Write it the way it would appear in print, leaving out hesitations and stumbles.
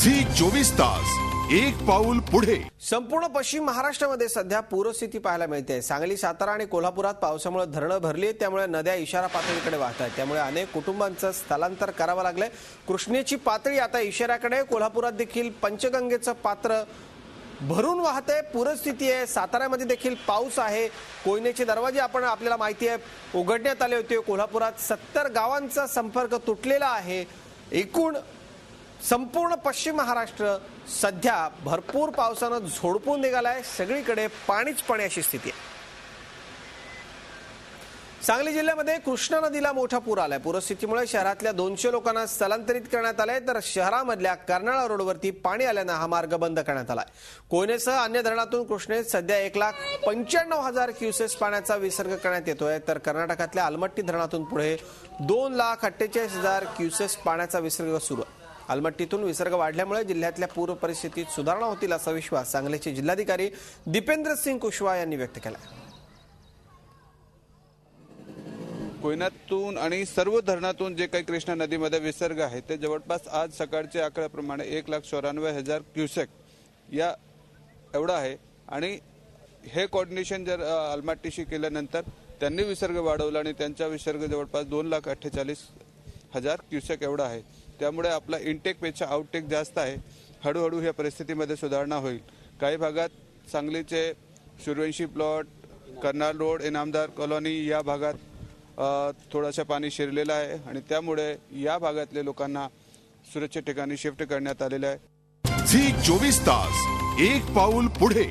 Zee 24 तास एक पाऊल पुढे। संपूर्ण पश्चिम महाराष्ट्रामध्ये सध्या पूरस्थिती पाहायला मिळते। सांगली, सातारा आणि कोल्हापुरात पावसामुळे धरणं भरली आहेत, त्यामुळे नद्या इशारा पातळीकडे वाहत आहेत। त्यामुळे अनेक कुटुंबांचं स्थलांतर करावं लागलंय। कृष्णेची पातळी आता इशाऱ्याकडे। कोल्हापुरात देखील पंचगंगेचं पात्र भरून वाहतंय। पूरस्थिती आहे। साताऱ्यामध्ये देखील पाऊस आहे। कोयनेचे दरवाजे आपल्याला माहिती आहे उघडण्यात आले होते। कोल्हापुरात 70 गावांचा संपर्क तुटलेला आहे। एकूण संपूर्ण पश्चिम महाराष्ट्र सध्या भरपूर पावसानं झोडपून निघालाय। सगळीकडे पाणीच पाणी अशी स्थिती आहे। सांगली जिल्ह्यामध्ये कृष्णा नदीला मोठा पूर आलाय। पूरस्थितीमुळे शहरातल्या 200 लोकांना स्थलांतरित करण्यात आलंय, तर शहरामधल्या कर्नाळा रोडवरती पाणी आल्यानं हा मार्ग बंद करण्यात आलाय। कोयनेसह अन्य धरणातून कृष्णेत सध्या 1,95,000 क्युसेस पाण्याचा विसर्ग करण्यात येतोय, तर कर्नाटकातल्या आलमट्टी धरणातून पुढे 2,48,000 क्युसेस पाण्याचा विसर्ग सुरू आहे। आलमट्टीतून विसर्ग वाढल्यामुळे जिल्ह्यातल्या पूर परिस्थितीत सुधारणा होतील असा विश्वास सांगलीचे जिल्हाधिकारी दीपेंद्र सिंग कुशवाहा यांनी व्यक्त केला। कोयनातून आणि सर्व धरणातून जे काही कृष्णा नदीमध्ये विसर्ग आहे ते जवळपास आज सकाळच्या आकड्याप्रमाणे 1,94,000 क्युसेक या एवढा आहे। आणि हे कोऑर्डिनेशन जर आलमट्टीशी केल्यानंतर त्यांनी विसर्ग वाढवला आणि त्यांचा विसर्ग जवळपास 2,48,000 क्युसेक एवढा आहे। त्यामुळे आपला इनटेकपेक्षा आउटटेक जास्त आहे। हळूहळू या परिस्थितीमध्ये सुधारणा होईल। काही भागात सांगलीचे Suryavanshi plot, Karnal road, Inamdar colony या भागात थोडासा पाणी शिरलेलं आहे आणि त्यामुळे या भागातल्या लोकांना सुरक्षित ठिकाणी शिफ्ट करण्यात आलेलं आहे। झी 24 तास एक पाऊल पुढे।